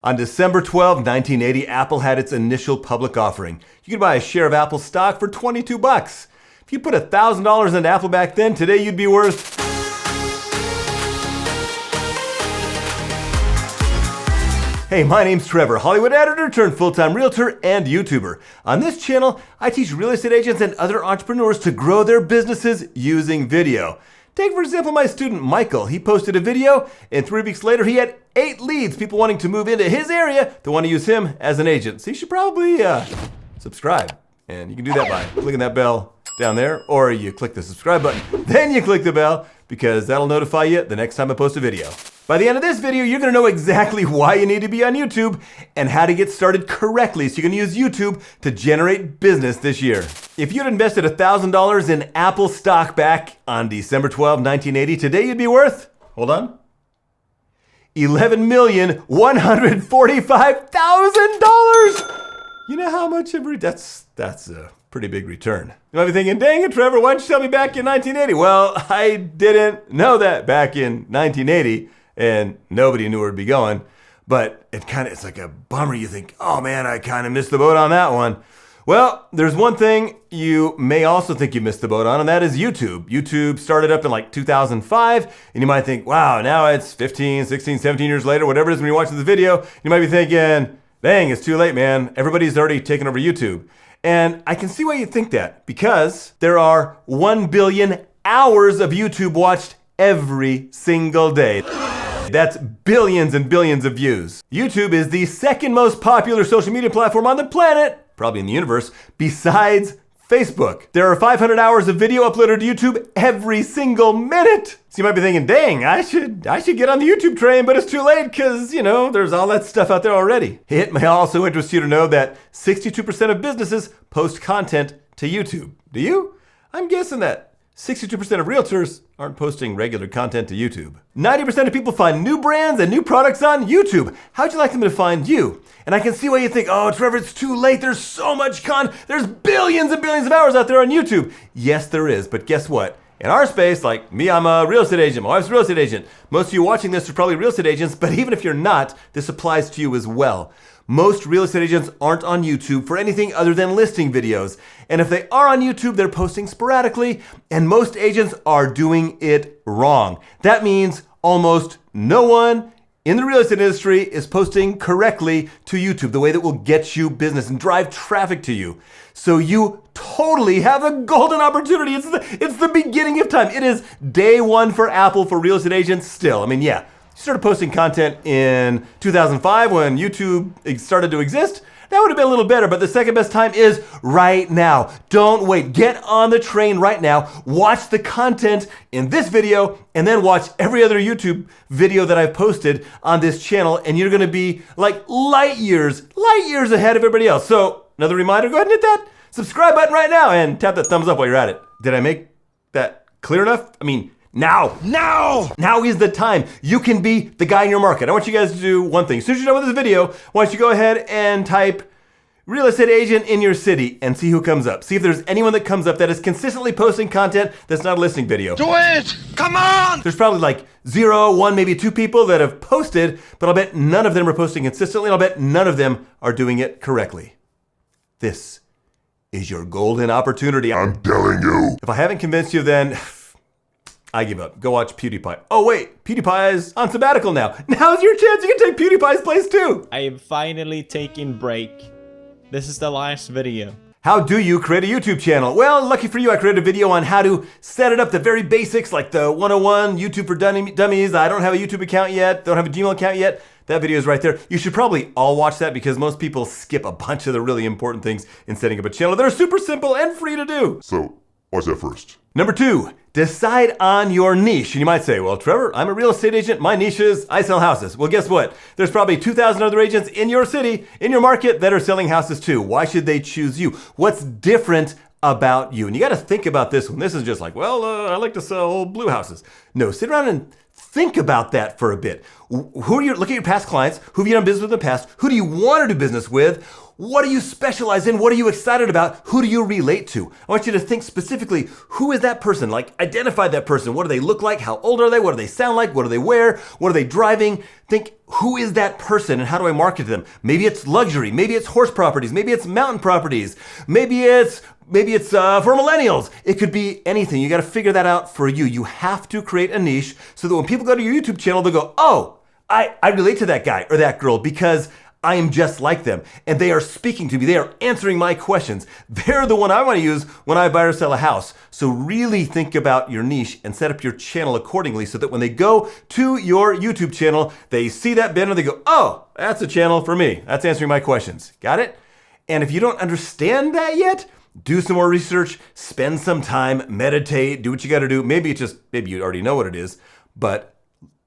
On December 1980, Apple had its initial public offering. You could buy a share of Apple stock for $22. If you put $1,000 into Apple back then, today you'd be worth... Hey, my name's Trevor, Hollywood editor turned full-time realtor and YouTuber. On this channel, I teach real estate agents and other entrepreneurs to grow their businesses using video. Take, for example, my student Michael. He posted a video, and 3 weeks later, he had 8 leads, people wanting to move into his area that want to use him as an agent. So you should probably subscribe. And you can do that by clicking that bell down there, or you click the subscribe button. Then you click the bell, because that'll notify you the next time I post a video. By the end of this video, you're gonna know exactly why you need to be on YouTube and how to get started correctly so you can use YouTube to generate business this year. If you'd invested $1,000 in Apple stock back on December 12, 1980, today you'd be worth, hold on, $11,145,000. You know how much that's a pretty big return. You might be thinking, dang it, Trevor, why didn't you tell me back in 1980? Well, I didn't know that back in 1980. And nobody knew where it'd be going. But it's like a bummer. You think, oh man, I kind of missed the boat on that one. Well, there's one thing you may also think you missed the boat on, and that is YouTube. YouTube started up in like 2005, and you might think, wow, now it's 15, 16, 17 years later, whatever it is when you're watching the video, you might be thinking, dang, it's too late, man. Everybody's already taken over YouTube. And I can see why you think that, because there are 1 billion hours of YouTube watched every single day. That's billions and billions of views. YouTube is the second most popular social media platform on the planet, probably in the universe, besides Facebook. There are 500 hours of video uploaded to YouTube every single minute. So you might be thinking, dang, I should get on the YouTube train, but it's too late because, there's all that stuff out there already. It may also interest you to know that 62% of businesses post content to YouTube. Do you? I'm guessing that 62% of realtors aren't posting regular content to YouTube. 90% of people find new brands and new products on YouTube. How'd you like them to find you? And I can see why you think, oh, Trevor, it's too late. There's so much there's billions and billions of hours out there on YouTube. Yes, there is, but guess what? In our space, like me, I'm a real estate agent. My wife's a real estate agent. Most of you watching this are probably real estate agents, but even if you're not, this applies to you as well. Most real estate agents aren't on YouTube for anything other than listing videos. And if they are on YouTube, they're posting sporadically, and most agents are doing it wrong. That means almost no one in the real estate industry is posting correctly to YouTube, the way that will get you business and drive traffic to you. So you totally have a golden opportunity. It's the beginning of time. It is day one for Apple for real estate agents still. Yeah. Started posting content in 2005 when YouTube started to exist. That would have been a little better, but the second best time is right now. Don't wait. Get on the train right now. Watch the content in this video and then watch every other YouTube video that I've posted on this channel, and you're going to be like light years ahead of everybody else. So another reminder, go ahead and hit that subscribe button right now and tap that thumbs up while you're at it. Did I make that clear enough? Now is the time. You can be the guy in your market. I want you guys to do one thing. As soon as you're done with this video, I want you to go ahead and type real estate agent in your city and see who comes up. See if there's anyone that comes up that is consistently posting content that's not a listing video. Do it! Come on! There's probably like 0, 1, maybe 2 people that have posted, but I'll bet none of them are posting consistently, and I'll bet none of them are doing it correctly. This is your golden opportunity. I'm telling you. If I haven't convinced you, then I give up. Go watch PewDiePie. Oh wait, PewDiePie is on sabbatical now. Now's your chance. You can take PewDiePie's place too. I am finally taking break. This is the last video. How do you create a YouTube channel? Well, lucky for you, I created a video on how to set it up, the very basics, like the 101 YouTube for Dummies. I don't have a YouTube account yet. Don't have a Gmail account yet. That video is right there. You should probably all watch that because most people skip a bunch of the really important things in setting up a channel. They're super simple and free to do. So, watch that first. Number 2, decide on your niche. And you might say, well, Trevor, I'm a real estate agent. My niche is I sell houses. Well, guess what? There's probably 2,000 other agents in your city, in your market that are selling houses too. Why should they choose you? What's different about you? And you got to think about this one. This is just like, well, I like to sell blue houses. No, sit around and think about that for a bit. Look at your past clients. Who have you done business with in the past? Who do you want to do business with? What do you specialize in? What are you excited about? Who do you relate to? I want you to think specifically, who is that person? Like, identify that person. What do they look like? How old are they? What do they sound like? What do they wear? What are they driving? Think, who is that person and how do I market to them? Maybe it's luxury. Maybe it's horse properties. Maybe it's mountain properties. Maybe it's for millennials. It could be anything. You got to figure that out for you. You have to create a niche so that when people go to your YouTube channel, they'll go, oh, I relate to that guy or that girl because I am just like them, and they are speaking to me. They are answering my questions. They're the one I want to use when I buy or sell a house. So really think about your niche and set up your channel accordingly so that when they go to your YouTube channel, they see that banner, they go, oh, that's a channel for me. That's answering my questions. Got it? And if you don't understand that yet, do some more research, spend some time, meditate, do what you got to do. Maybe you already know what it is, but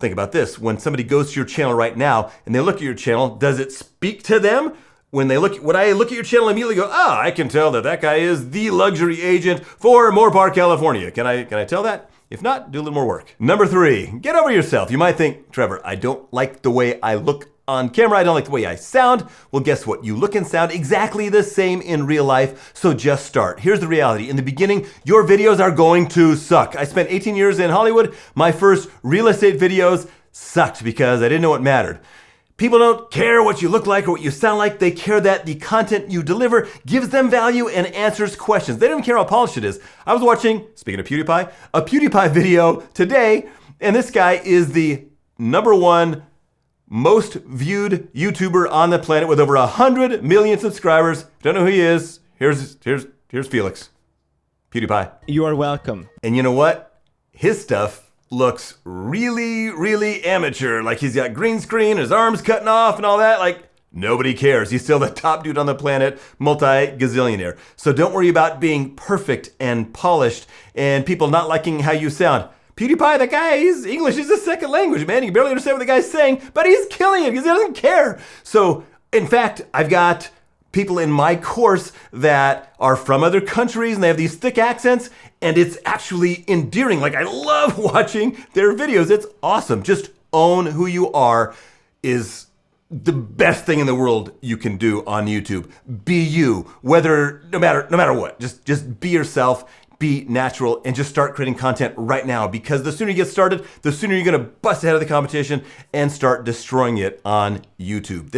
think about this. When somebody goes to your channel right now and they look at your channel, does it speak to them? When I look at your channel, I immediately go, I can tell that guy is the luxury agent for Moorpark, California. Can I tell that? If not, do a little more work. Number 3, get over yourself. You might think, Trevor, I don't like the way I look on camera. I don't like the way I sound. Well, guess what? You look and sound exactly the same in real life, so just start. Here's the reality. In the beginning, your videos are going to suck. I spent 18 years in Hollywood. My first real estate videos sucked because I didn't know what mattered. People don't care what you look like or what you sound like. They care that the content you deliver gives them value and answers questions. They don't even care how polished it is. I was watching, speaking of PewDiePie, a PewDiePie video today, and this guy is the #1 most viewed YouTuber on the planet with over 100 million subscribers. Don't know who he is. Here's Felix. PewDiePie. You are welcome. And you know what? His stuff looks really, really amateur. Like he's got green screen, his arms cutting off and all that. Like nobody cares. He's still the top dude on the planet, multi-gazillionaire. So don't worry about being perfect and polished and people not liking how you sound. PewDiePie, that guy, English is his second language, man. You can barely understand what the guy's saying, but he's killing it because he doesn't care. So, in fact, I've got people in my course that are from other countries and they have these thick accents, and it's actually endearing. Like, I love watching their videos. It's awesome. Just own who you are is the best thing in the world you can do on YouTube. Be you, no matter what. Just be yourself. Be natural and just start creating content right now, because the sooner you get started, the sooner you're gonna bust ahead of the competition and start destroying it on YouTube.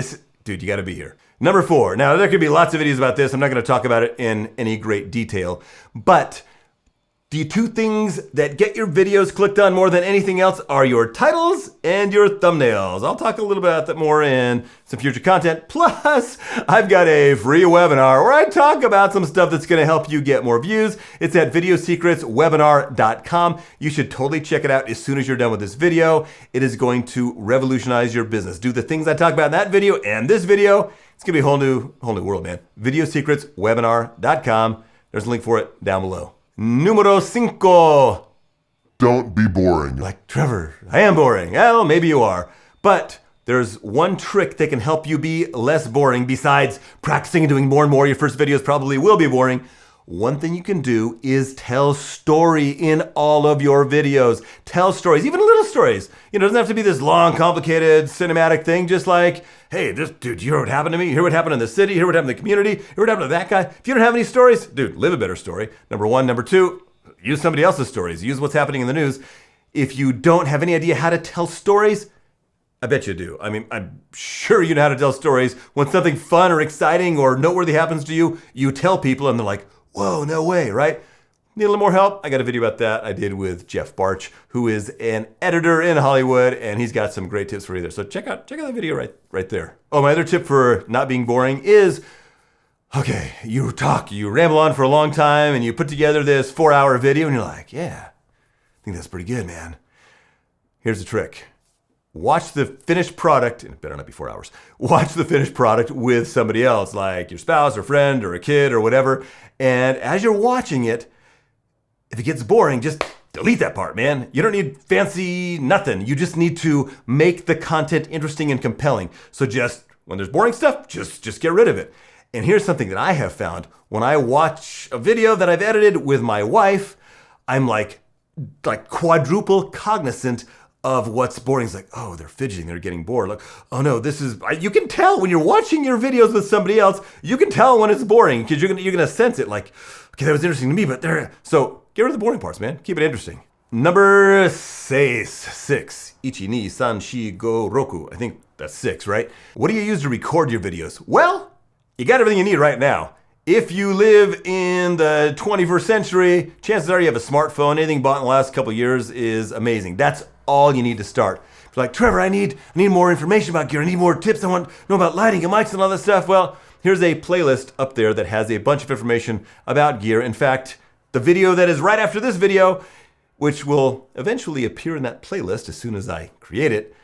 Dude, you gotta be here. Number 4, now there could be lots of videos about this. I'm not gonna talk about it in any great detail, but the 2 things that get your videos clicked on more than anything else are your titles and your thumbnails. I'll talk a little bit about that more in some future content. Plus, I've got a free webinar where I talk about some stuff that's gonna help you get more views. It's at videosecretswebinar.com. You should totally check it out as soon as you're done with this video. It is going to revolutionize your business. Do the things I talk about in that video and this video. It's gonna be a whole new world, man. videosecretswebinar.com. There's a link for it down below. Numero 5. Don't be boring. Like, Trevor, I am boring. Well, maybe you are. But there's one trick that can help you be less boring besides practicing and doing more and more. Your first videos probably will be boring. One thing you can do is tell story in all of your videos. Tell stories, even little stories. It doesn't have to be this long, complicated, cinematic thing. Just like, hey, dude, you hear what happened to me? You hear what happened in the city? You hear what happened in the community? You hear what happened to that guy? If you don't have any stories, dude, live a better story. Number 1. Number 2, use somebody else's stories. Use what's happening in the news. If you don't have any idea how to tell stories, I bet you do. I mean, I'm sure you know how to tell stories. When something fun or exciting or noteworthy happens to you, you tell people and they're like, whoa, no way, right? Need a little more help? I got a video about that I did with Jeff Barch, who is an editor in Hollywood, and he's got some great tips for you there. So check out that video right there. Oh, my other tip for not being boring is, okay, you ramble on for a long time, and you put together this 4-hour video, and you're like, yeah, I think that's pretty good, man. Here's the trick. Watch the finished product, and it better not be 4 hours. Watch the finished product with somebody else, like your spouse or friend or a kid or whatever. And as you're watching it, if it gets boring, just delete that part, man. You don't need fancy nothing. You just need to make the content interesting and compelling. So just, when there's boring stuff, just get rid of it. And here's something that I have found. When I watch a video that I've edited with my wife, I'm like quadruple cognizant of what's boring. It's like, oh, they're fidgeting, they're getting bored. Like, oh no, this is, you can tell when you're watching your videos with somebody else, you can tell when it's boring because you're gonna sense it like, okay, that was interesting to me, but there, so get rid of the boring parts, man. Keep it interesting. Number 6. Ichi, ni, san, shi, go, roku. I think that's 6, right? What do you use to record your videos? Well, you got everything you need right now. If you live in the 21st century, chances are you have a smartphone. Anything bought in the last couple of years is amazing. That's all you need to start. If you're like, Trevor, I need more information about gear. I need more tips. I want to know about lighting and mics and all that stuff. Well, here's a playlist up there that has a bunch of information about gear. In fact, the video that is right after this video, which will eventually appear in that playlist as soon as I create it,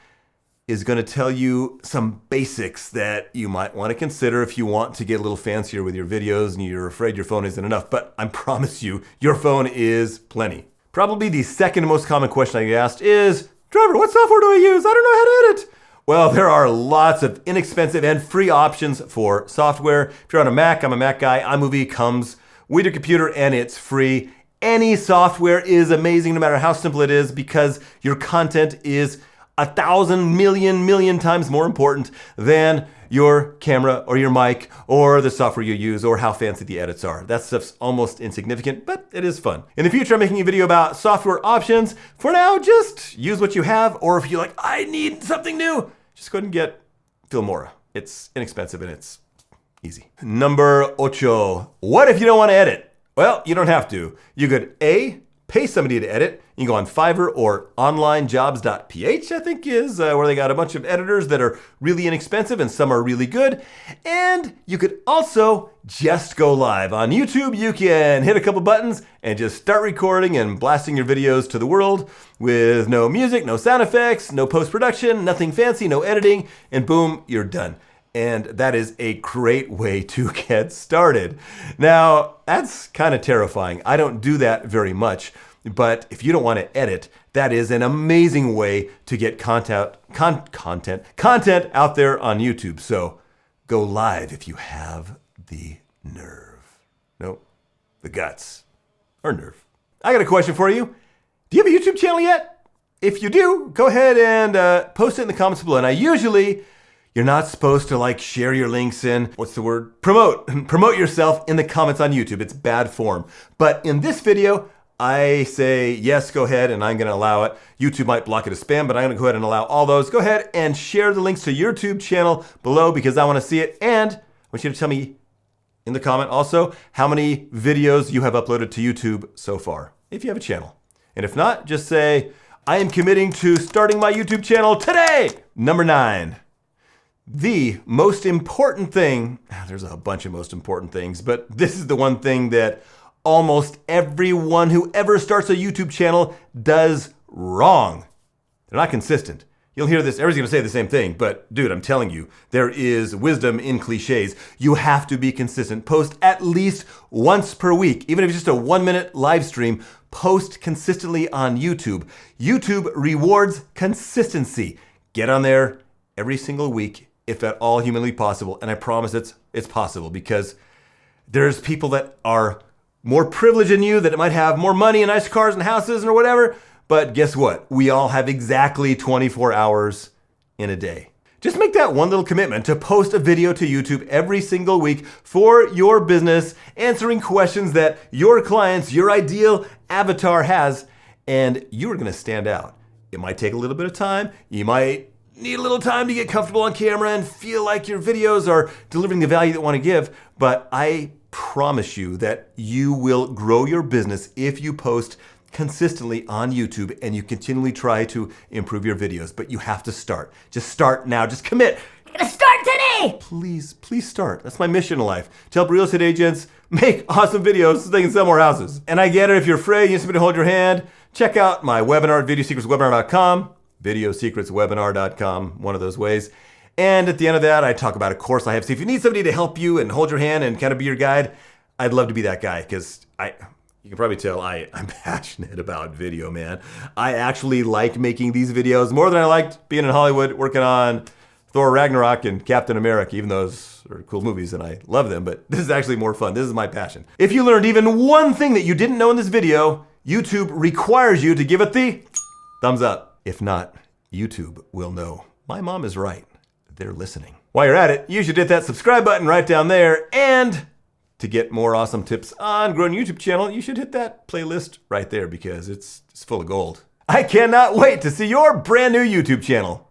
is going to tell you some basics that you might want to consider if you want to get a little fancier with your videos and you're afraid your phone isn't enough. But I promise you, your phone is plenty. Probably the second most common question I get asked is, Trevor, what software do I use? I don't know how to edit. Well, there are lots of inexpensive and free options for software. If you're on a Mac, I'm a Mac guy. iMovie comes with your computer and it's free. Any software is amazing, no matter how simple it is, because your content is 1,000 million times more important than your camera or your mic or the software you use or how fancy the edits are. That stuff's almost insignificant, but it is fun. In the future, I'm making a video about software options. For now, just use what you have, or if you're like, I need something new, just go ahead and get Filmora. It's inexpensive and it's easy. Number 8. What if you don't want to edit? Well, you don't have to. You could A, pay somebody to edit. You can go on Fiverr or onlinejobs.ph, I think is where they got a bunch of editors that are really inexpensive and some are really good. And you could also just go live. On YouTube, you can hit a couple buttons and just start recording and blasting your videos to the world with no music, no sound effects, no post-production, nothing fancy, no editing, and boom, you're done. And that is a great way to get started. Now, that's kind of terrifying. I don't do that very much. But if you don't want to edit, that is an amazing way to get content out there on YouTube. So go live if you have the nerve. Nope, the guts or nerve. I got a question for you. Do you have a YouTube channel yet? If you do, go ahead and post it in the comments below. And you're not supposed to like share your links in, promote yourself in the comments on YouTube. It's bad form. But in this video, I say, yes, go ahead, and I'm gonna allow it. YouTube might block it as spam, but I'm gonna go ahead and allow all those. Go ahead and share the links to your YouTube channel below because I wanna see it. And I want you to tell me in the comment also how many videos you have uploaded to YouTube so far, if you have a channel. And if not, just say, I am committing to starting my YouTube channel today. Number 9. The most important thing, there's a bunch of most important things, but this is the one thing that almost everyone who ever starts a YouTube channel does wrong. They're not consistent. You'll hear this, everybody's gonna say the same thing, but dude, I'm telling you, there is wisdom in cliches. You have to be consistent. Post at least once per week, even if it's just a 1-minute live stream, post consistently on YouTube. YouTube rewards consistency. Get on there every single week, if at all humanly possible, and I promise it's possible because there's people that are more privileged than you, that might have more money and nice cars and houses or whatever. But guess what? We all have exactly 24 hours in a day. Just make that one little commitment to post a video to YouTube every single week for your business, answering questions that your clients, your ideal avatar has, and you are gonna stand out. It might take a little bit of time. You might need a little time to get comfortable on camera and feel like your videos are delivering the value that you want to give, but I promise you that you will grow your business if you post consistently on YouTube and you continually try to improve your videos. But you have to start. Just start now. Just commit. I'm gonna start today! Please start. That's my mission in life. To help real estate agents make awesome videos so they can sell more houses. And I get it. If you're afraid, you need somebody to hold your hand, check out my webinar at videosecretswebinar.com, videosecretswebinar.com, one of those ways. And at the end of that, I talk about a course I have. So if you need somebody to help you and hold your hand and kind of be your guide, I'd love to be that guy because you can probably tell I'm passionate about video, man. I actually like making these videos more than I liked being in Hollywood, working on Thor Ragnarok and Captain America, even though those are cool movies and I love them, but this is actually more fun. This is my passion. If you learned even one thing that you didn't know in this video, YouTube requires you to give it the thumbs up. If not, YouTube will know. My mom is right. They're listening. While you're at it, you should hit that subscribe button right down there. And to get more awesome tips on growing a YouTube channel, you should hit that playlist right there because it's full of gold. I cannot wait to see your brand new YouTube channel.